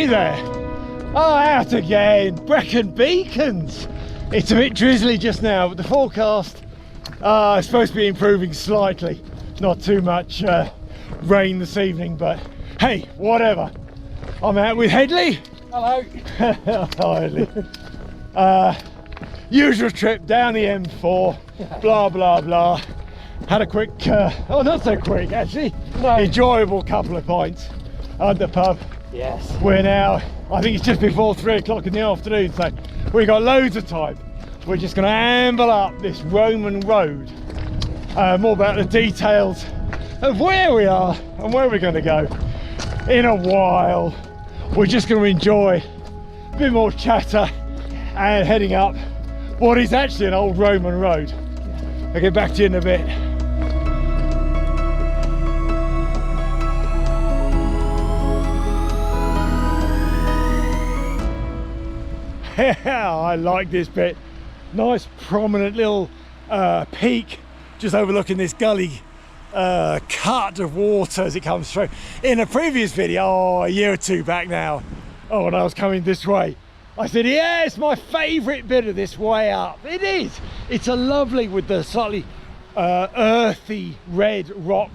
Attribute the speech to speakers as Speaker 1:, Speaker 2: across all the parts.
Speaker 1: Hey there! Oh, out again, Brecon Beacons! It's a bit drizzly just now, but the forecast is supposed to be improving slightly. Not too much rain this evening, but hey, whatever. I'm out with Hedley.
Speaker 2: Hello.
Speaker 1: Hi, Hedley. Usual trip down the M4, blah, blah, blah. Had a quick, oh, not so quick actually, enjoyable couple of pints at the pub.
Speaker 2: Yes.
Speaker 1: We're now, I think it's just before 3 o'clock in the afternoon, so we've got loads of time. We're just going to amble up this Roman road. More about the details of where we are and where we're going to go in a while. We're just going to enjoy a bit more chatter and heading up what is actually an old Roman road. I'll get back to you in a bit. I like this bit. Nice prominent little peak just overlooking this gully cut of water as it comes through. In a previous video, a year or two back now, when I was coming this way, I said, yeah, it's my favourite bit of this way up. It is. It's a lovely, with the slightly earthy red rock.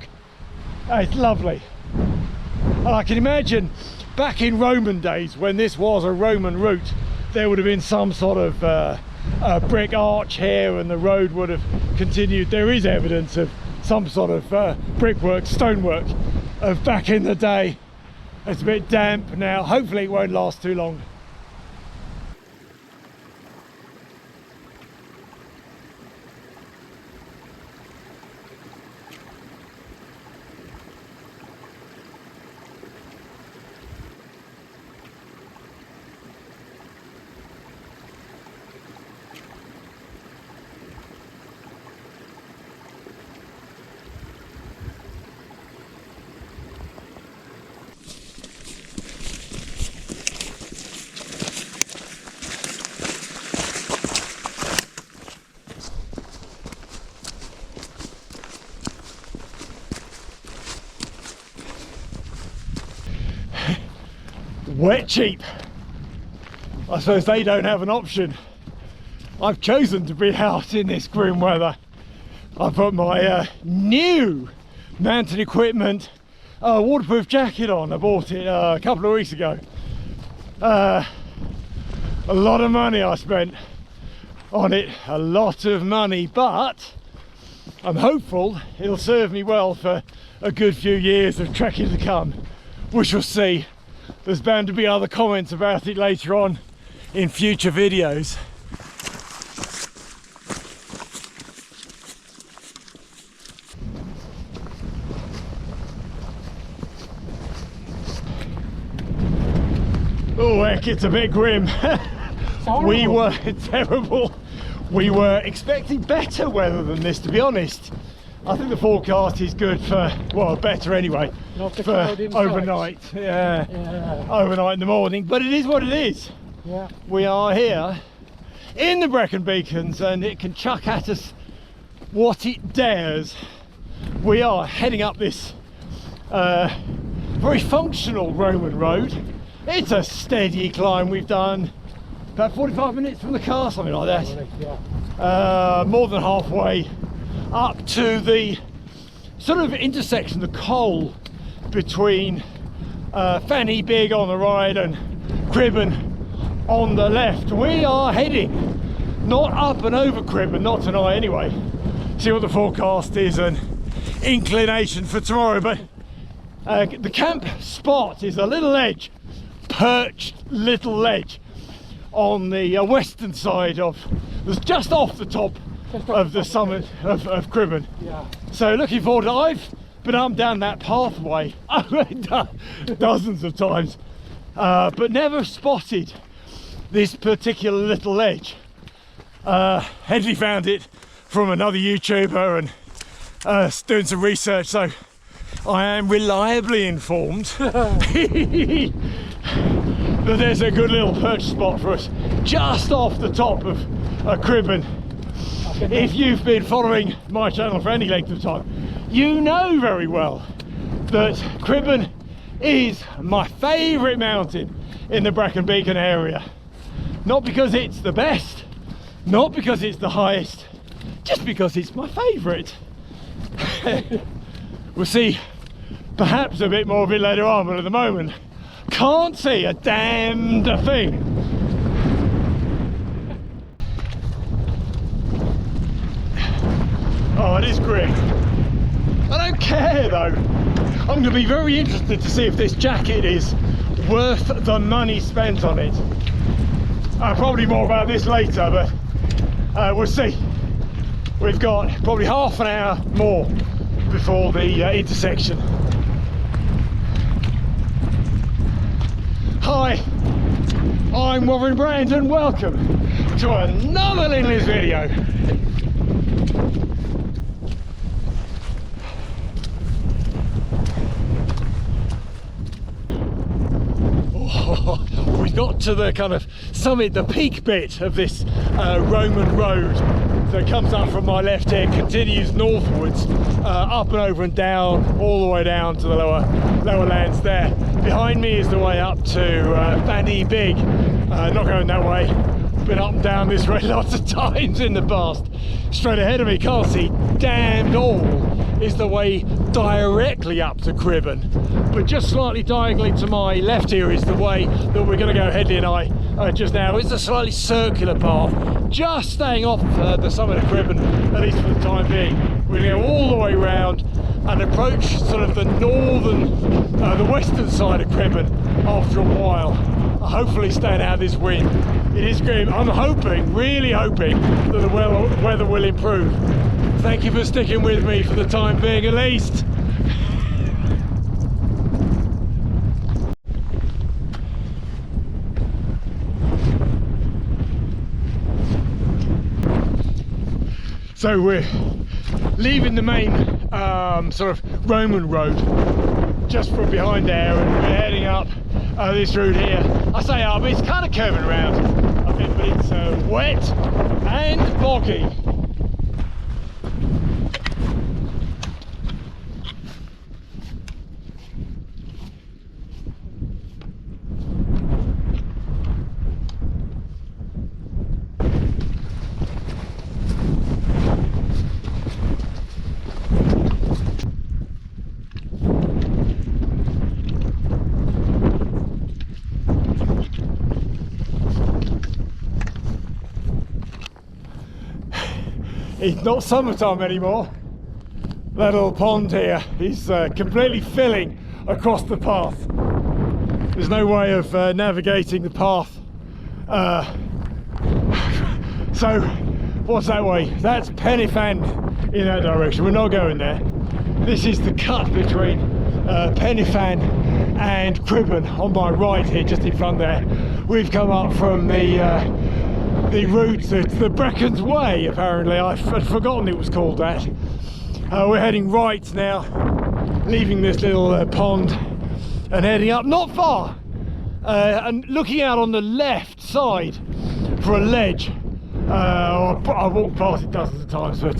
Speaker 1: It's lovely. And I can imagine back in Roman days when this was a Roman route, there would have been some sort of a brick arch here and the road would have continued. There is evidence of some sort of brickwork, stonework of back in the day. It's a bit damp now. Hopefully it won't last too long. Wet cheap. I suppose they don't have an option. I've chosen to be out in this grim weather. I put my new mountain equipment waterproof jacket on. I bought it a couple of weeks ago. A lot of money I spent on it, a lot of money, but I'm hopeful it'll serve me well for a good few years of trekking to come. We shall see. There's bound to be other comments about it later on in future videos. Oh heck, it's a bit grim. We were terrible. We were expecting better weather than this, to be honest. I think the forecast is good for, well, better anyway, for overnight. Yeah, overnight in the morning, but it is what it is. Yeah. We are here in the Brecon Beacons and it can chuck at us what it dares. We are heading up this very functional Roman road. It's a steady climb. We've done about 45 minutes from the car, something like that. Yeah. More than halfway up to the sort of intersection, the coal between Fanny Big on the right and Cribyn on the left. We are heading not up and over Cribyn, not tonight anyway. See what the forecast is and inclination for tomorrow, but the camp spot is a little ledge, perched little ledge on the western side of, just off the top of the summit of Cribyn. Yeah. So looking forward to, I've been up and down that pathway dozens of times, but never spotted this particular little ledge. Hedley found it from another YouTuber and doing some research, so I am reliably informed that there's a good little perch spot for us just off the top of Cribyn. If you've been following my channel for any length of time, you know very well that Cribyn is my favourite mountain in the Brecon Beacon area. Not because it's the best, not because it's the highest, just because it's my favourite. We'll see perhaps a bit more of it later on, but at the moment can't see a damned thing. Oh, it is grim. I don't care though. I'm going to be very interested to see if this jacket is worth the money spent on it. Probably more about this later, but we'll see. We've got probably half an hour more before the intersection. Hi, I'm Warren Brand and welcome to another Lindley's video. We got to the kind of summit, the peak bit of this Roman road that comes up from my left here, continues northwards, up and over and down, all the way down to the lower lands there. Behind me is the way up to Bandy Big. Not going that way. Been up and down this road lots of times in the past. Straight ahead of me, can't see damned all, is the way directly up to Cribyn. But just slightly diagonally to my left here is the way that we're going to go, Hedley and I, just now. It's a slightly circular path, just staying off the summit of Cribyn, at least for the time being. We're going to go all the way round and approach sort of the northern, the western side of Cribyn after a while. Hopefully staying out of this wind. It is grim. I'm hoping, really hoping, that the weather will improve. Thank you for sticking with me for the time being at least. So we're leaving the main sort of Roman road just from behind there, and we're heading up this route here. I say up, it's kind of curving around a bit, but it's wet and boggy. It's not summertime anymore. That little pond here is completely filling across the path. There's no way of navigating the path. So what's that way? That's Penifan in that direction. We're not going there. This is the cut between Penifan and Cribyn on my right here, just in front there. We've come up from the route, the Breccon's Way, apparently. I'd forgotten it was called that. We're heading right now, leaving this little pond and heading up not far, and looking out on the left side for a ledge. I've walked past it dozens of times, but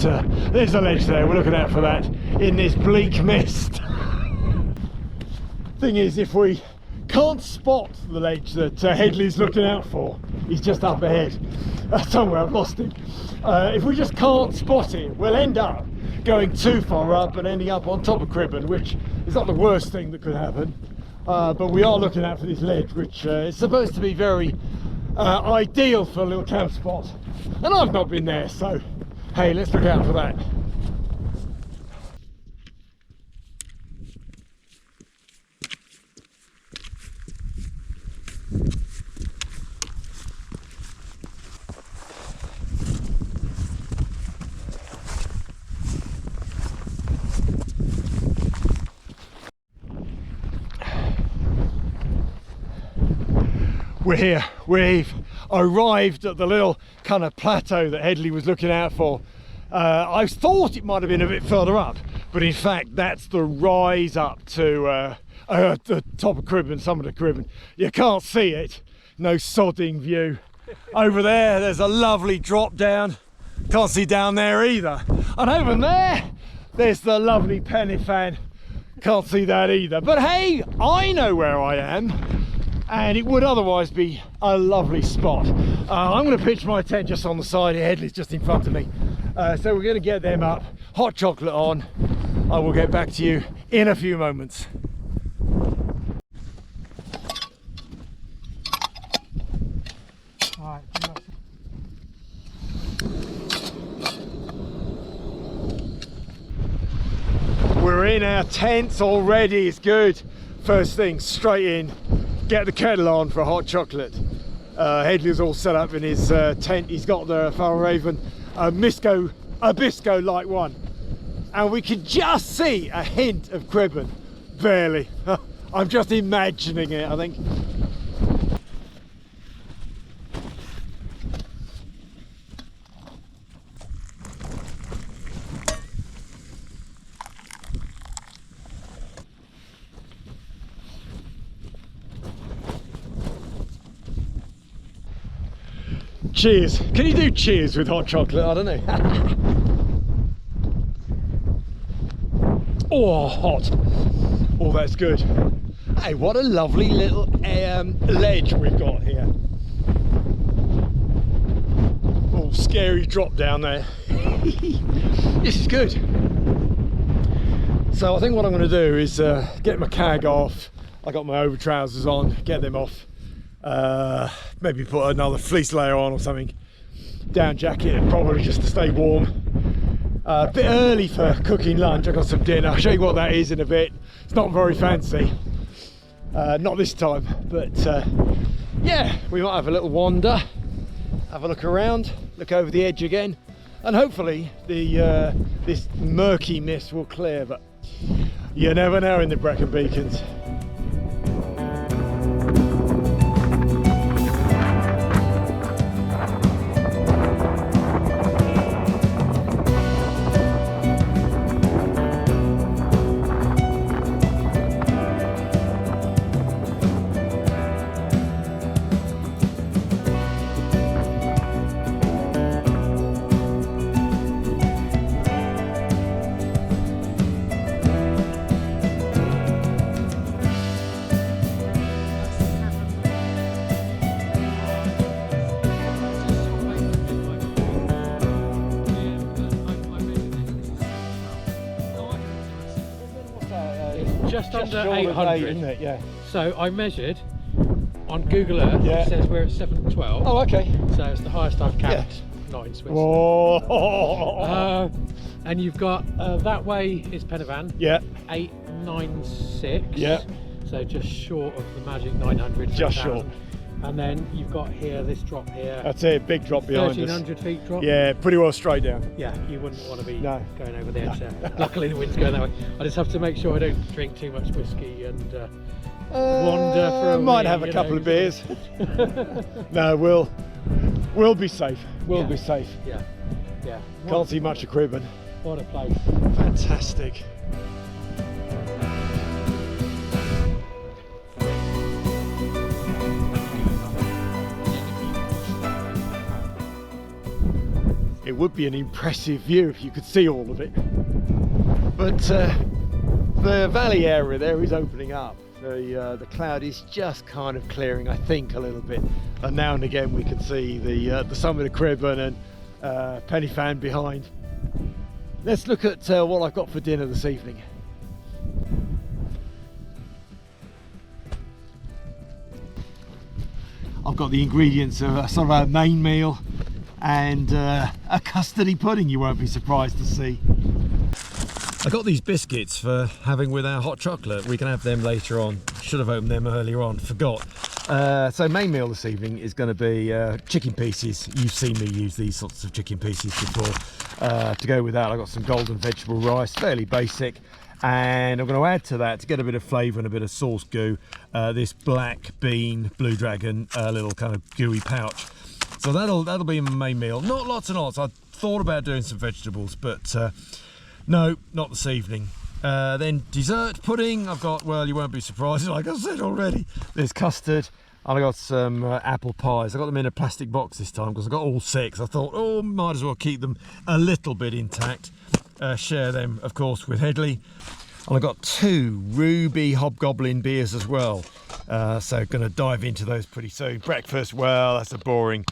Speaker 1: there's a ledge there. We're looking out for that in this bleak mist. Thing is, if we can't spot the ledge that Hedley's looking out for, he's just up ahead somewhere. I've lost him. If we just can't spot it, we'll end up going too far up and ending up on top of Cribyn, which is not the worst thing that could happen. But we are looking out for this ledge, which is supposed to be very ideal for a little camp spot, and I've not been there, so hey, let's look out for that. We're here. We've arrived at the little kind of plateau that Hedley was looking out for. I thought it might have been a bit further up, but in fact that's the rise up to the top of Cribyn, summit of Cribyn. You can't see it, no sodding view. Over there's a lovely drop down, can't see down there either. And over there's the lovely Penifan Can't see that either. But hey, I know where I am, and it would otherwise be a lovely spot. I'm going to pitch my tent just on the side here. Hedley's just in front of me. So we're going to get them up, hot chocolate on. I will get back to you in a few moments.
Speaker 2: All right.
Speaker 1: We're in our tents already. It's good. First thing, straight in, get the kettle on for hot chocolate. Hedley's all set up in his tent. He's got the Fjällräven Abisko light one, and we can just see a hint of Cribyn, barely. I'm just imagining it, I think. Cheers. Can you do cheers with hot chocolate? I don't know. Oh, hot. Oh, that's good. Hey, what a lovely little ledge we've got here. Oh, scary drop down there. This is good. So I think what I'm going to do is get my cag off. I got my over trousers on, get them off. Maybe put another fleece layer on or something, down jacket, probably just to stay warm. A bit early for cooking lunch. I got some dinner. I'll show you what that is in a bit. It's not very fancy, not this time, but yeah, we might have a little wander, have a look around, look over the edge again, and hopefully the this murky mist will clear, but you never know in the Brecon Beacons.
Speaker 2: Just under 800,
Speaker 1: isn't it? Yeah.
Speaker 2: So I measured on Google Earth.
Speaker 1: Yeah.
Speaker 2: It says we're at 712.
Speaker 1: Oh, okay.
Speaker 2: So it's the highest I've camped, not in Switzerland.
Speaker 1: Whoa.
Speaker 2: And you've got that way is Penavan.
Speaker 1: Yeah.
Speaker 2: 896.
Speaker 1: Yeah.
Speaker 2: So just short of the magic 900.
Speaker 1: Just short.
Speaker 2: And then you've got here this drop here.
Speaker 1: That's it. Big drop behind us.
Speaker 2: 1300 feet drop.
Speaker 1: Yeah, pretty well straight down.
Speaker 2: Yeah, you wouldn't want to be
Speaker 1: No.
Speaker 2: going over the edge there. Luckily the wind's going that way. I just have to make sure I don't drink too much whiskey and wander for a
Speaker 1: might
Speaker 2: wee,
Speaker 1: have a
Speaker 2: you
Speaker 1: couple
Speaker 2: know.
Speaker 1: of beers. No, we'll be safe. We'll be safe.
Speaker 2: Yeah, yeah.
Speaker 1: Can't see much of Cribyn.
Speaker 2: What a place.
Speaker 1: Fantastic. It would be an impressive view if you could see all of it, but the valley area there is opening up. The cloud is just kind of clearing, I think, a little bit, and now and again we can see the summit of Cribyn and Penavan behind. Let's look at what I've got for dinner this evening. I've got the ingredients of a sort of a main meal and a custardy pudding you won't be surprised to see. I got these biscuits for having with our hot chocolate. We can have them later on. Should have opened them earlier on, forgot. So main meal this evening is going to be chicken pieces. You've seen me use these sorts of chicken pieces before. To go with that, I've got some golden vegetable rice, fairly basic. And I'm going to add to that, to get a bit of flavour and a bit of sauce goo, this black bean Blue Dragon little kind of gooey pouch. So that'll be my main meal. Not lots and lots. I thought about doing some vegetables, but no, not this evening. Then dessert pudding. I've got, well, you won't be surprised, like I said already. There's custard, and I got some apple pies. I got them in a plastic box this time because I got all 6. I thought, oh, might as well keep them a little bit intact. Share them, of course, with Hedley. And I've got 2 Ruby Hobgoblin beers as well. So going to dive into those pretty soon. Breakfast, well, that's a boring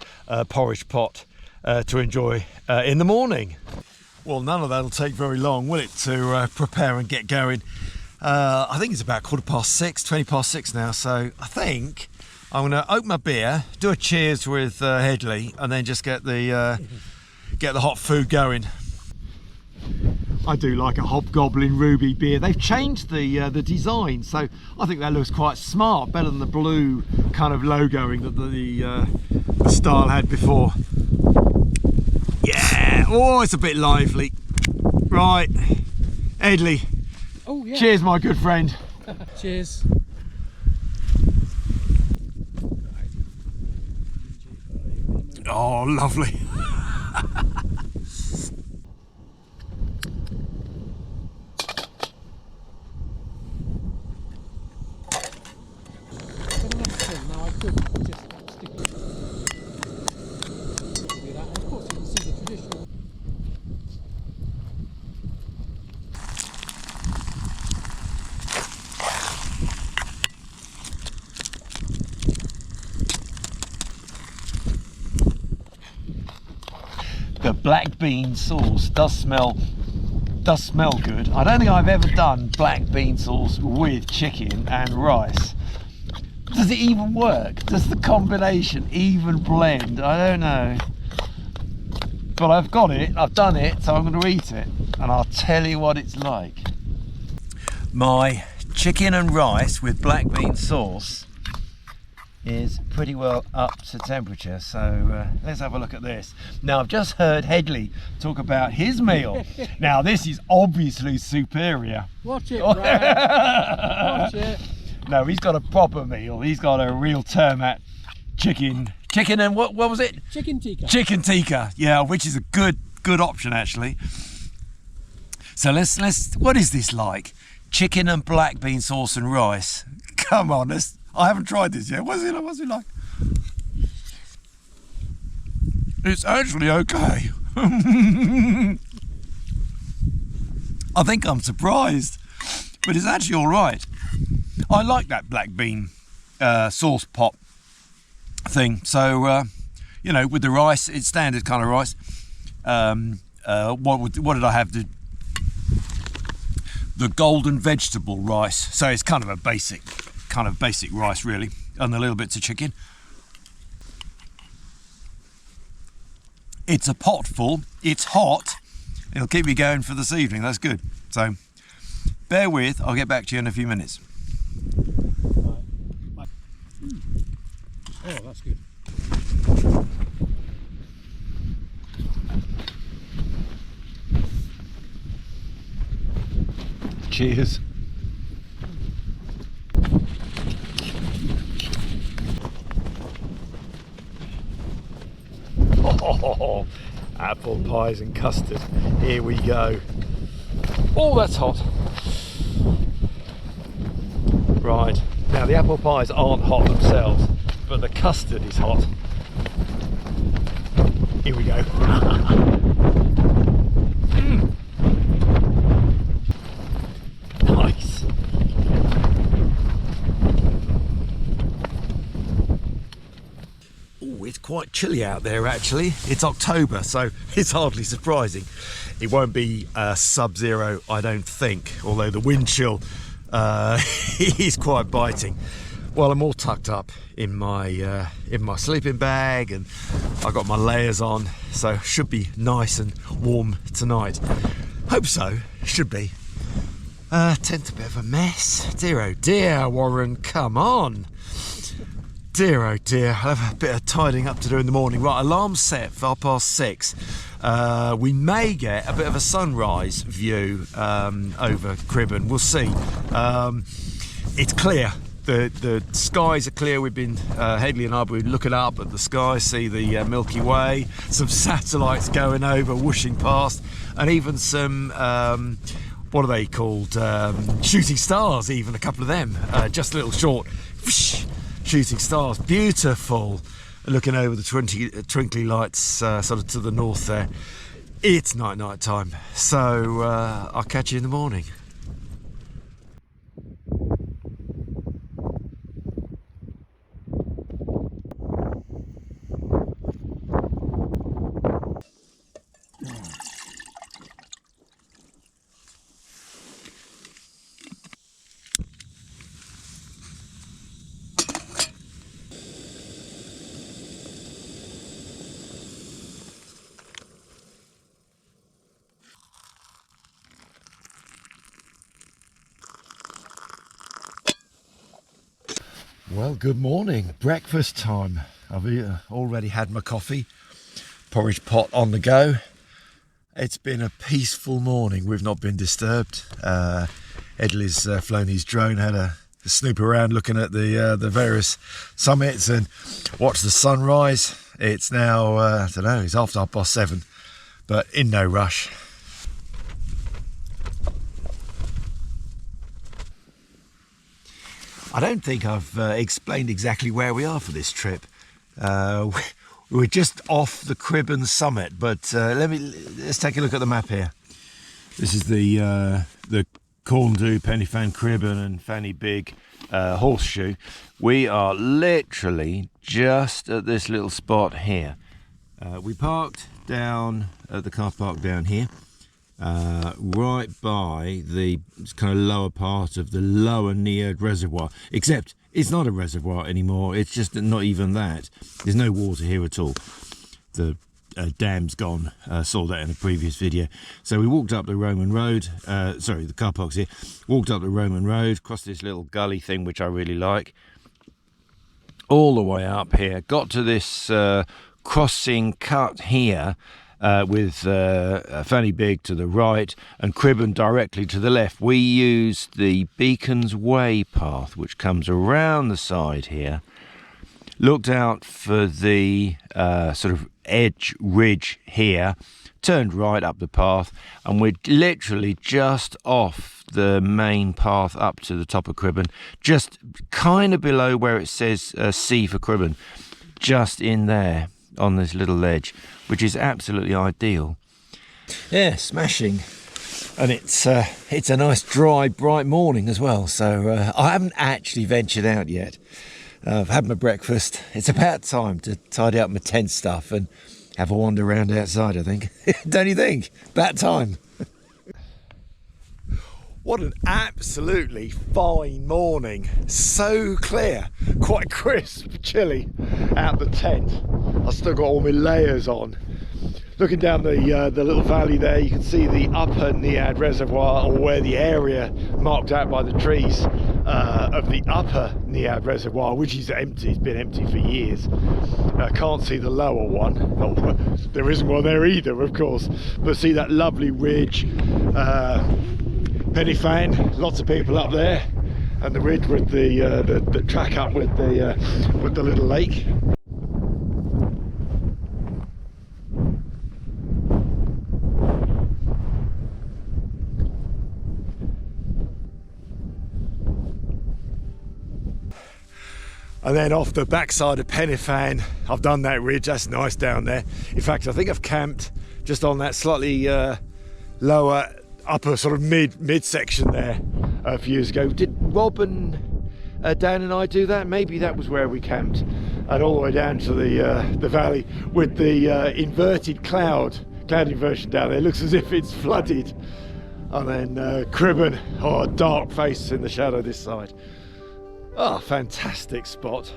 Speaker 1: porridge pot to enjoy in the morning. Well, none of that'll take very long, will it, to prepare and get going. I think it's about 6:15, 20 past 6 now, so I think I'm going to open my beer, do a cheers with Hedley, and then just get the hot food going. I do like a Hobgoblin Ruby beer. They've changed the design, so I think that looks quite smart, better than the blue kind of logoing that the style had before. Yeah, oh, it's a bit lively. Right, Hedley.
Speaker 2: Oh yeah.
Speaker 1: Cheers, my good friend.
Speaker 2: Cheers.
Speaker 1: Oh, lovely.
Speaker 2: Now I could just stick it. Do that. And of course you can see the traditional.
Speaker 1: The black bean sauce does smell good. I don't think I've ever done black bean sauce with chicken and rice. Does it even work? Does the combination even blend? I don't know. But I've got it, I've done it, so I'm going to eat it. And I'll tell you what it's like. My chicken and rice with black bean sauce is pretty well up to temperature, so let's have a look at this. Now, I've just heard Hedley talk about his meal. Now, this is obviously superior.
Speaker 2: Watch it, Brad. Watch it.
Speaker 1: No, he's got a proper meal. He's got a real termat chicken and what was it?
Speaker 2: Chicken tikka.
Speaker 1: Chicken tikka, yeah, which is a good option actually. So let's what is this like? Chicken and black bean sauce and rice. Come on, I haven't tried this yet. What's it like? It's actually okay. I think I'm surprised, but it's actually all right. I like that black bean sauce pot thing. So, you know, with the rice, it's standard kind of rice. What did I have? The golden vegetable rice. So it's kind of a basic rice really, and a little bits of chicken. It's a pot full, it's hot, it'll keep me going for this evening, that's good. So bear with, I'll get back to you in a few minutes.
Speaker 2: Oh, that's good.
Speaker 1: Cheers. Oh, apple pies and custard. Here we go. Oh, that's hot. Right, now the apple pies aren't hot themselves, but the custard is hot. Here we go. Nice. Oh, it's quite chilly out there actually. It's October, so it's hardly surprising. It won't be sub-zero, I don't think, although the wind chill is quite biting. Well, I'm all tucked up in my sleeping bag, and I've got my layers on, so should be nice and warm tonight. Hope so, should be. Tent a bit of a mess. Dear oh dear, Warren, come on. Dear oh dear, I'll have a bit of tidying up to do in the morning. Right, alarm set for 6:30. We may get a bit of a sunrise view over Cribyn, we'll see. It's clear, the skies are clear. We've been, Hedley and I, we've been looking up at the sky, see the Milky Way, some satellites going over, whooshing past, and even some, what are they called, shooting stars, even a couple of them, just a little short, whoosh, shooting stars, beautiful, looking over the twinkly lights sort of to the north there. It's night time, so I'll catch you in the morning. Well, good morning. Breakfast time. I've already had my coffee. Porridge pot on the go. It's been a peaceful morning. We've not been disturbed. Hedley's flown his drone, had a snoop around looking at the various summits and watched the sunrise. It's now, I don't know, it's after 7:30, but in no rush. I don't think I've explained exactly where we are for this trip. We're just off the Cribyn summit, but let's take a look at the map here. This is the Corndhu, Pennyfan, Cribyn and Fanny Big horseshoe. We are literally just at this little spot here. We parked down at the car park down here, right by the kind of lower part of the lower Nead reservoir, except it's not a reservoir anymore. It's just not even that. There's no water here at all. The dam's gone. Saw that in a previous video. So we walked up the Roman road, sorry, the car park's here. Walked up the Roman road, crossed this little gully thing which I really like, all the way up here, got to this crossing cut here, with Fanny Big to the right and Cribyn directly to the left. We used the Beacon's Way path, which comes around the side here. Looked out for the sort of edge ridge here, turned right up the path, and we're literally just off the main path up to the top of Cribyn, just kind of below where it says C for Cribyn, just in there on this little ledge, which is absolutely ideal. Yeah, smashing. And it's a nice dry bright morning as well, so I haven't actually ventured out yet. I've had my breakfast. It's about time to tidy up my tent stuff and have a wander around outside, I think. Don't you think? About time. What an absolutely fine morning. So clear, quite crisp, chilly out the tent. I've still got all my layers on. Looking down the little valley there, you can see the upper Nead reservoir, or where the area marked out by the trees of the upper Nead reservoir, which is empty. It's been empty for years. I can't see the lower one. Oh, there isn't one there either, of course. But see that lovely ridge, Pennyfan, lots of people up there, and the ridge with the track up with the little lake. And then off the backside of Pennyfan, I've done that ridge. That's nice down there. In fact, I think I've camped just on that slightly lower, upper sort of mid section there a few years ago. Did Rob and Dan and I do that? Maybe that was where we camped. And all the way down to the valley with the inverted cloud inversion down there. It looks as if it's flooded. And then Cribyn, oh, dark face in the shadow this side. Oh, fantastic spot.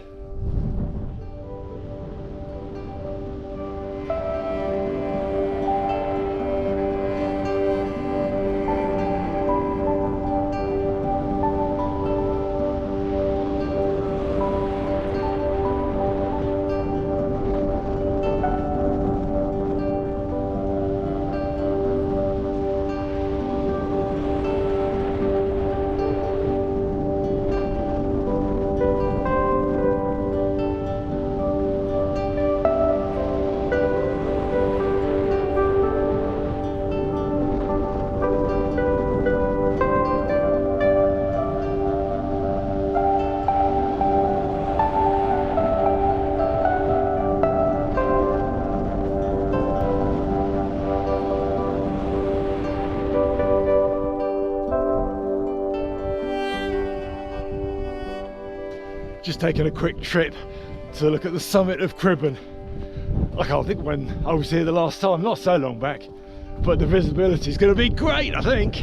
Speaker 1: Just taking a quick trip to look at the summit of Cribyn. I can't think when I was here the last time, not so long back, but the visibility is going to be great, I think.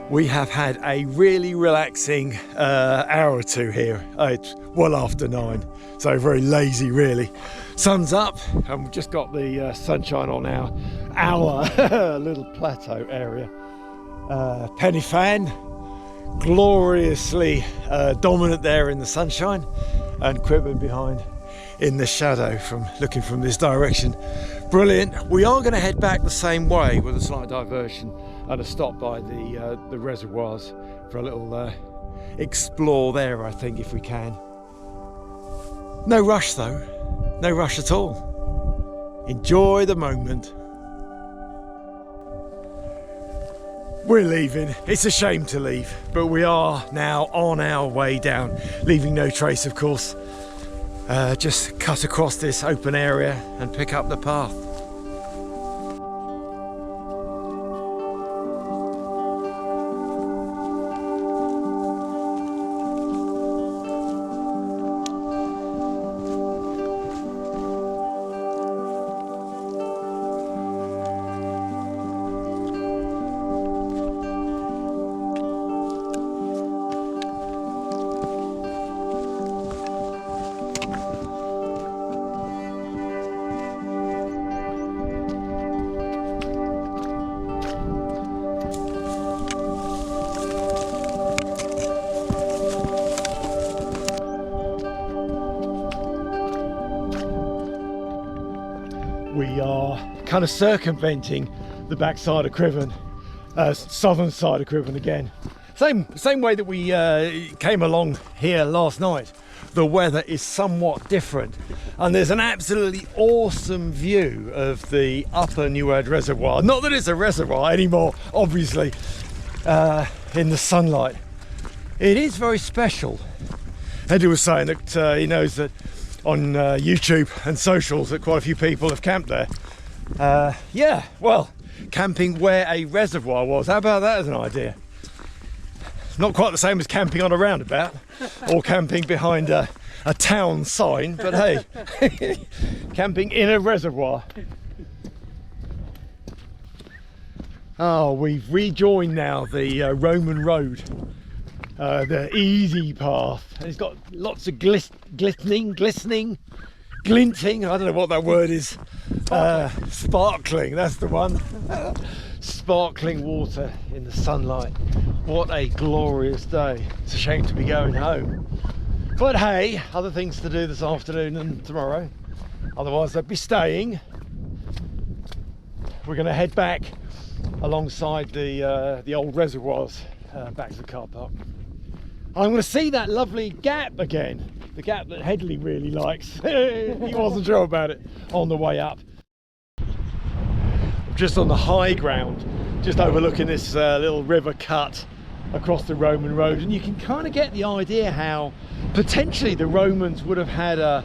Speaker 1: We have had a really relaxing hour or two here. It's well after 9, so very lazy really. Sun's up and we've just got the sunshine on our little plateau area. Penny Fan, gloriously dominant there in the sunshine, and Cribyn behind in the shadow from looking from this direction. Brilliant. We are going to head back the same way with a slight diversion and a stop by the reservoirs for a little explore there, I think, if we can. No rush though, no rush at all. Enjoy the moment. We're leaving. It's a shame to leave, but we are now on our way down, leaving no trace, of course. Just cut across this open area and pick up the path. We are kind of circumventing the backside of Cribyn, southern side of Cribyn again. Same way that we came along here last night. The weather is somewhat different, and there's an absolutely awesome view of the upper Newad Reservoir. Not that it's a reservoir anymore, obviously, in the sunlight. It is very special. Hedley was saying that he knows that on YouTube and socials that quite a few people have camped there. Yeah, well, camping where a reservoir was. How about that as an idea? Not quite the same as camping on a roundabout or camping behind a town sign, but hey, camping in a reservoir. Oh, we've rejoined now the Roman road. The easy path, and it's got lots of glistening, glinting, I don't know what that word is. Sparkling, that's the one. Sparkling water in the sunlight. What a glorious day. It's a shame to be going home, but hey, other things to do this afternoon and tomorrow, otherwise I'd be staying. We're going to head back alongside the old reservoirs, back to the car park. I'm going to see that lovely gap again, the gap that Hedley really likes. He wasn't sure about it on the way up. I'm just on the high ground, just overlooking this little river cut across the Roman road, and you can kind of get the idea how potentially the Romans would have had a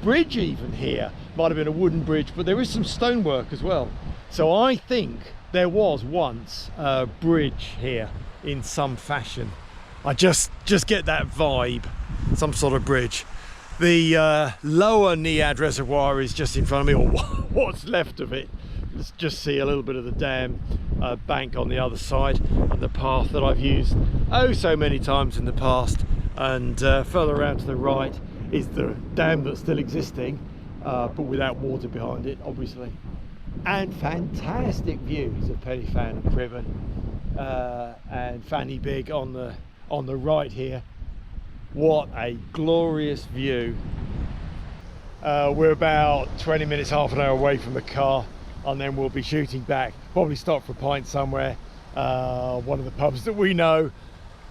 Speaker 1: bridge even here. Might have been a wooden bridge, but there is some stonework as well. So I think there was once a bridge here in some fashion. I just get that vibe, some sort of bridge. The lower Newad Reservoir is just in front of me, or what's left of it. Let's just see a little bit of the dam bank on the other side, and the path that I've used oh so many times in the past. And further around to the right is the dam that's still existing, but without water behind it, obviously. And fantastic views of Penny Fan and Cribyn, and Fanny Big on the right here. What a glorious view. We're about 20 minutes, half an hour away from the car, and then we'll be shooting back, probably stop for a pint somewhere, one of the pubs that we know,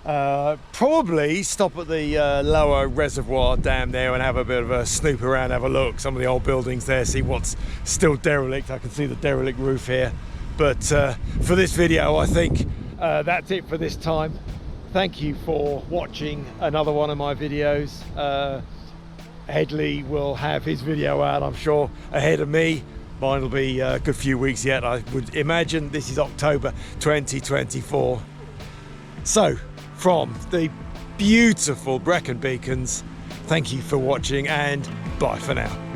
Speaker 1: probably stop at the lower reservoir dam there and have a bit of a snoop around, have a look, some of the old buildings there, see what's still derelict. I can see the derelict roof here. But for this video, I think that's it for this time. Thank you for watching another one of my videos. Hedley will have his video out, I'm sure, ahead of me. Mine will be a good few weeks yet, I would imagine. This is October 2024. So, from the beautiful Brecon Beacons, thank you for watching, and bye for now.